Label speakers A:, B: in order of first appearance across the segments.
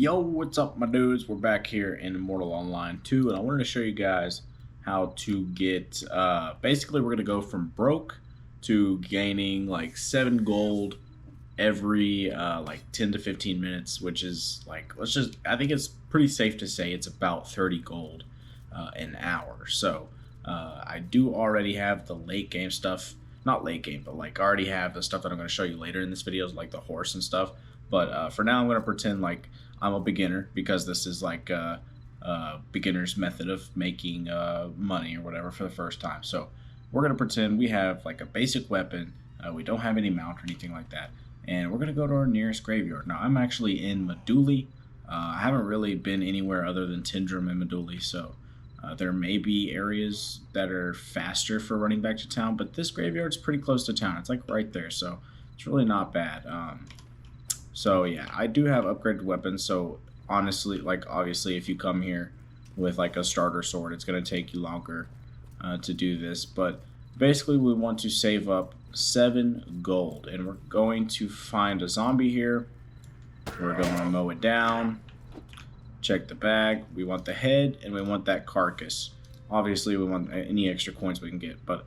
A: Yo, what's up, my dudes? We're back here in Immortal Online 2, and I wanted to show you guys how to get, basically we're going to go from broke to gaining like 7 gold every, like 10 to 15 minutes, which is like, I think it's pretty safe to say it's about 30 gold an hour. So, I do already have the late game stuff, not late game, but like already have the stuff that I'm going to show you later in this video, like the horse and stuff. But for now, I'm going to pretend like I'm a beginner because this is like a beginner's method of making money or whatever for the first time. So we're going to pretend we have like a basic weapon. We don't have any mount or anything like that. And we're going to go to our nearest graveyard. Now, I'm actually in Meduli. I haven't really been anywhere other than Tindrum and Meduli. So there may be areas that are faster for running back to town. But this graveyard's pretty close to town. It's like right there. So it's really not bad. So yeah, I do have upgraded weapons. So honestly, like obviously, if you come here with like a starter sword, it's going to take you longer to do this. But basically, we want to save up 7 gold, and we're going to find a zombie here. We're going to mow it down. Check the bag. We want the head, and we want that carcass. Obviously, we want any extra coins we can get, but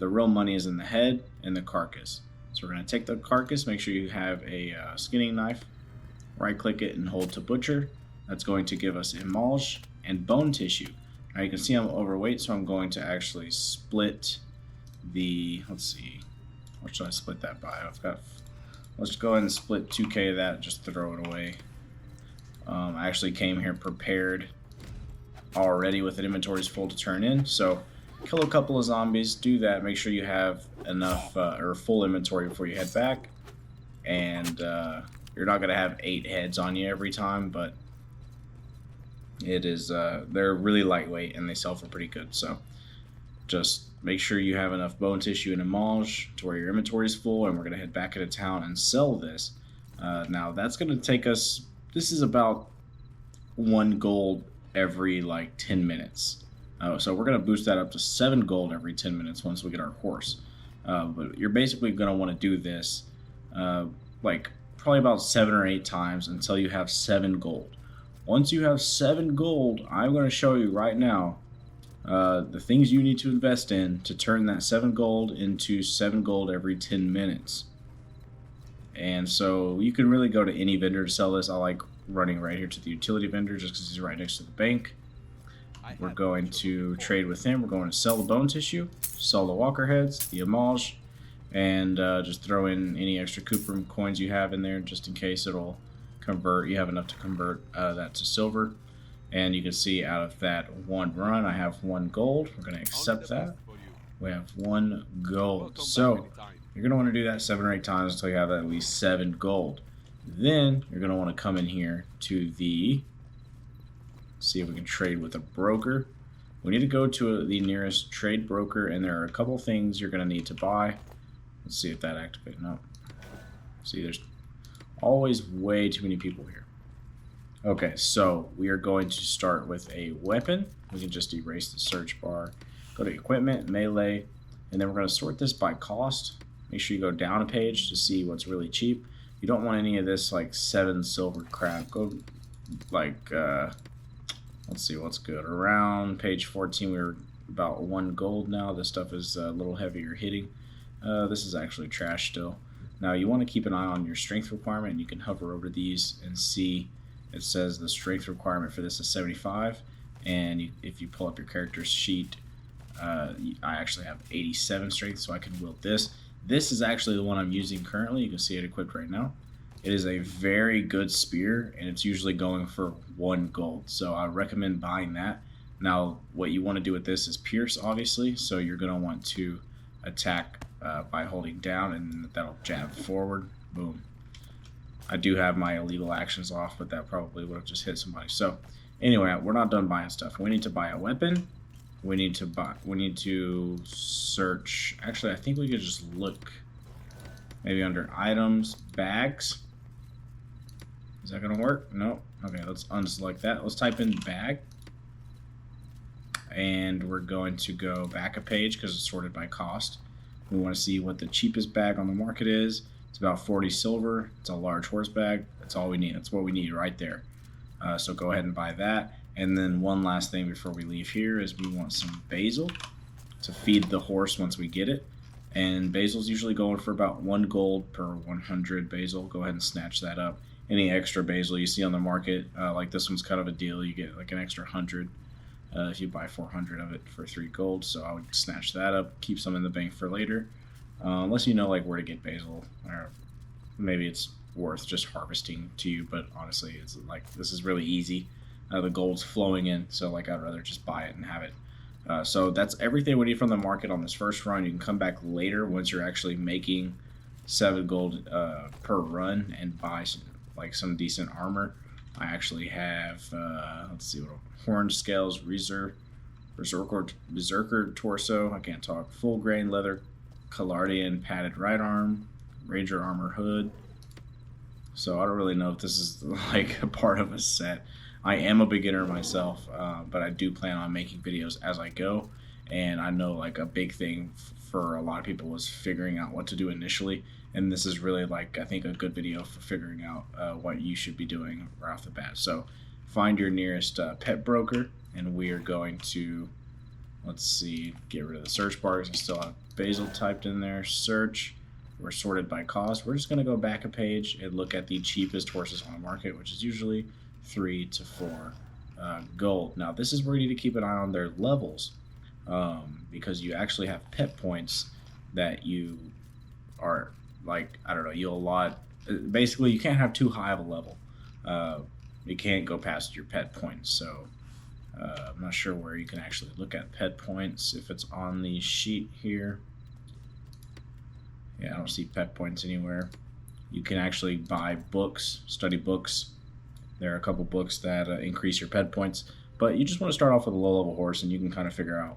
A: the real money is in the head and the carcass. So we're going to take the carcass, make sure you have a skinning knife, right click it and hold to butcher. That's going to give us emulge and bone tissue. Now you can see I'm overweight, so I'm going to actually split the, let's see, what should I split that by? Let's go ahead and split 2k of that, just throw it away. I actually came here prepared already with an inventories full to turn in, so kill a couple of zombies, do that, make sure you have enough or full inventory before you head back, and you're not going to have 8 heads on you every time, but it is they're really lightweight and they sell for pretty good. So just make sure you have enough bone tissue and emulge to where your inventory is full, and we're going to head back into town and sell this. Now that's going to take us, this is about 1 gold every like 10 minutes. So we're going to boost that up to 7 gold every 10 minutes once we get our horse. But you're basically going to want to do this like probably about 7 or 8 times until you have 7 gold. Once you have 7 gold, I'm going to show you right now the things you need to invest in to turn that 7 gold into 7 gold every 10 minutes. And so you can really go to any vendor to sell this. I like running right here to the utility vendor just because he's right next to the bank. We're going to trade with him. We're going to sell the bone tissue, sell the walker heads, the emulge, and just throw in any extra Cuprum coins you have in there just in case it'll convert. You have enough to convert that to silver. And you can see out of that 1 run, I have 1 gold. We're going to accept that. We have 1 gold. So you're going to want to do that 7 or 8 times until you have at least 7 gold. Then you're going to want to come in here to the, see if we can trade with a broker. We need to go to the nearest trade broker, and there are a couple things you're going to need to buy. Let's see if that activates. No. See, there's always way too many people here. Okay, so we are going to start with a weapon. We can just erase the search bar. Go to equipment, melee, and then we're going to sort this by cost. Make sure you go down a page to see what's really cheap. You don't want any of this like 7 silver crap. Go like let's see what's good. Around page 14, we're about 1 gold now. This stuff is a little heavier hitting. This is actually trash still. Now you want to keep an eye on your strength requirement, and you can hover over these and see it says the strength requirement for this is 75. And if you pull up your character's sheet, I actually have 87 strength, so I can wield this. This is actually the one I'm using currently. You can see it equipped right now. It is a very good spear, and it's usually going for 1 gold, so I recommend buying that. Now, what you want to do with this is pierce, obviously, so you're going to want to attack by holding down, and that'll jab forward. Boom. I do have my illegal actions off, but that probably would have just hit somebody. So, anyway, we're not done buying stuff. We need to buy a weapon. We need to search. Actually, I think we could just look maybe under items, bags. Is that gonna work? No. Okay, let's unselect that. Let's type in bag. And we're going to go back a page because it's sorted by cost. We want to see what the cheapest bag on the market is. It's about 40 silver. It's a large horse bag. That's all we need. That's what we need right there. So go ahead and buy that. And then one last thing before we leave here is we want some basil to feed the horse once we get it. And basil's usually going for about 1 gold per 100 basil. Go ahead and snatch that up. Any extra basil you see on the market, like this one's kind of a deal. You get like an extra 100 if you buy 400 of it for 3 gold. So I would snatch that up, keep some in the bank for later. Unless you know like where to get basil, or maybe it's worth just harvesting to you. But honestly, it's like this is really easy. The gold's flowing in, so like I'd rather just buy it and have it. So that's everything we need from the market on this first run. You can come back later once you're actually making 7 gold per run and buy some decent armor. I actually have let's see, what horned scales, berserker torso. I can't talk. Full grain leather, Calardian padded right arm, ranger armor hood. So I don't really know if this is like a part of a set. I am a beginner myself, but I do plan on making videos as I go. And I know like a big thing for a lot of people was figuring out what to do initially. And this is really like, I think, a good video for figuring out what you should be doing right off the bat. So find your nearest pet broker, and we are going to, let's see, get rid of the search bars. I still have basil typed in there. Search. We're sorted by cost. We're just going to go back a page and look at the cheapest horses on the market, which is usually 3 to 4 gold. Now this is where you need to keep an eye on their levels, because you actually have pet points that you are like, I don't know, you allot. Basically you can't have too high of a level. You can't go past your pet points. So I'm not sure where you can actually look at pet points, if it's on the sheet here. Yeah, I don't see pet points anywhere. You can actually buy books, study books. There are a couple books that increase your pet points, but you just want to start off with a low-level horse, and you can kind of figure out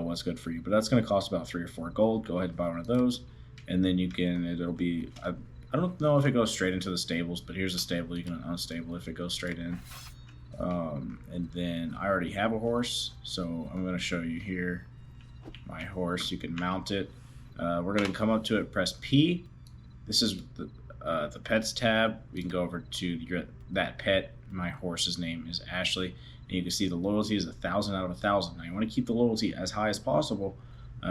A: what's good for you. But that's going to cost about 3 or 4 gold. Go ahead and buy one of those, and then you can. It'll be. I don't know if it goes straight into the stables, but here's a stable. You can unstable if it goes straight in. And then I already have a horse, so I'm going to show you here my horse. You can mount it. We're going to come up to it, press P. This is the pets tab. We can go over to that pet. My horse's name is Ashley, and you can see the loyalty is 1,000 out of 1,000. Now you want to keep the loyalty as high as possible,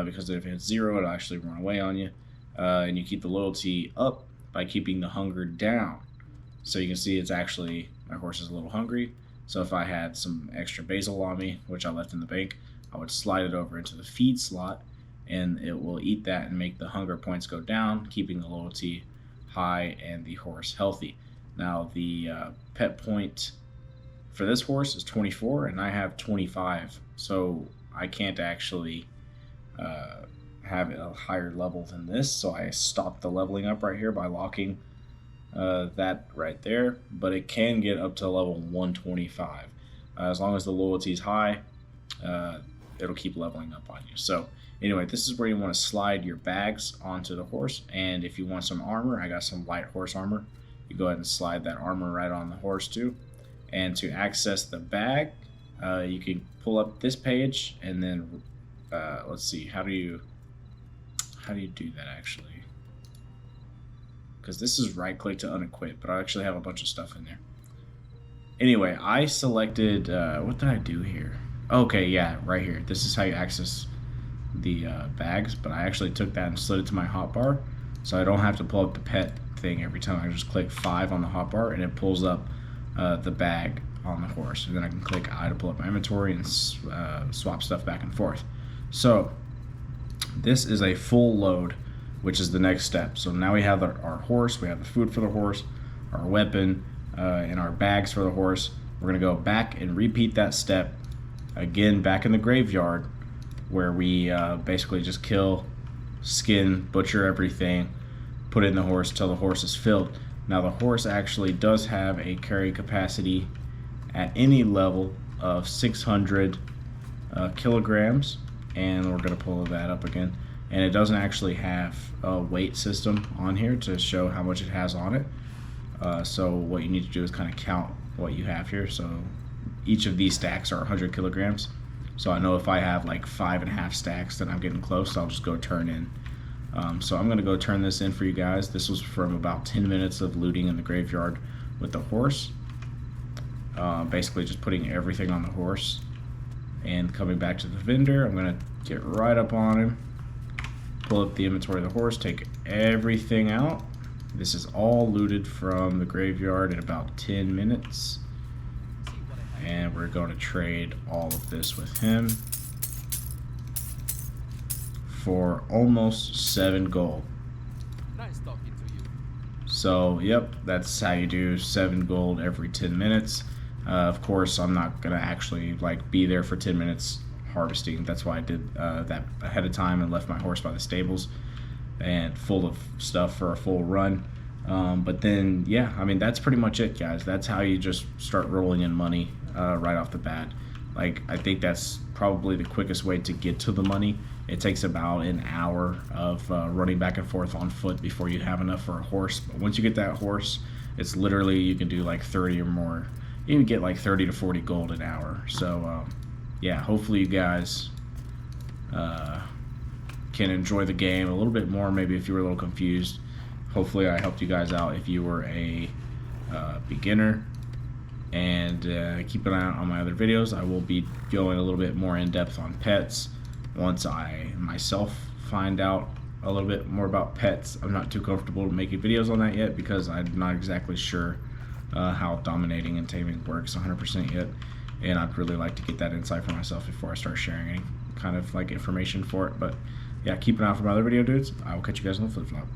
A: because if it's 0, it'll actually run away on you. And you keep the loyalty up by keeping the hunger down. So you can see it's actually, my horse is a little hungry. So if I had some extra basil on me, which I left in the bank, I would slide it over into the feed slot, and it will eat that and make the hunger points go down, keeping the loyalty high and the horse healthy. Now the pet point for this horse is 24, and I have 25, so I can't actually have a higher level than this. So I stopped the leveling up right here by locking that right there, but it can get up to level 125 as long as the loyalty is high. It'll keep leveling up on you. So anyway, this is where you want to slide your bags onto the horse, and if you want some armor, I got some light horse armor. You go ahead and slide that armor right on the horse too. And to access the bag, you can pull up this page, and then let's see, how do you do that actually? Because this is right click to unequip, but I actually have a bunch of stuff in there. Anyway, I selected what did I do here? Okay, yeah, right here. This is how you access the bags, but I actually took that and slid it to my hotbar, so I don't have to pull up the pet thing every time. I just click 5 on the hotbar, and it pulls up the bag on the horse, and then I can click I to pull up my inventory and swap stuff back and forth. So this is a full load, which is the next step. So now we have our horse, we have the food for the horse, our weapon, and our bags for the horse. We're gonna go back and repeat that step again back in the graveyard, where we basically just kill, skin, butcher everything, put it in the horse till the horse is filled. Now the horse actually does have a carry capacity at any level of 600 kilograms, and we're going to pull that up again. And it doesn't actually have a weight system on here to show how much it has on it. So what you need to do is kind of count what you have here. So each of these stacks are 100 kilograms. So I know if I have like 5.5 stacks, then I'm getting close. So I'll just go turn in. So I'm going to go turn this in for you guys. This was from about 10 minutes of looting in the graveyard with the horse. basically just putting everything on the horse and coming back to the vendor. I'm gonna get right up on him, pull up the inventory of the horse, take everything out. This is all looted from the graveyard in about 10 minutes. And we're going to trade all of this with him for almost 7 gold.
B: Nice talking to you.
A: So, yep, that's how you do 7 gold every 10 minutes. Of course, I'm not going to actually like be there for 10 minutes harvesting. That's why I did that ahead of time and left my horse by the stables and full of stuff for a full run. But then, yeah, I mean, that's pretty much it, guys. That's how you just start rolling in money right off the bat. Like, I think that's probably the quickest way to get to the money. It takes about an hour of running back and forth on foot before you have enough for a horse. But once you get that horse, it's literally, you can do like 30 or more. You can get like 30 to 40 gold an hour. So, yeah, hopefully you guys can enjoy the game a little bit more, maybe if you were a little confused. Hopefully I helped you guys out if you were a beginner. And keep an eye out on my other videos. I will be going a little bit more in depth on pets once I myself find out a little bit more about pets. I'm not too comfortable making videos on that yet because I'm not exactly sure how dominating and taming works 100% yet, and I'd really like to get that insight for myself before I start sharing any kind of like information for it. But yeah, keep an eye out for my other video, dudes. I will catch you guys on the flip flop.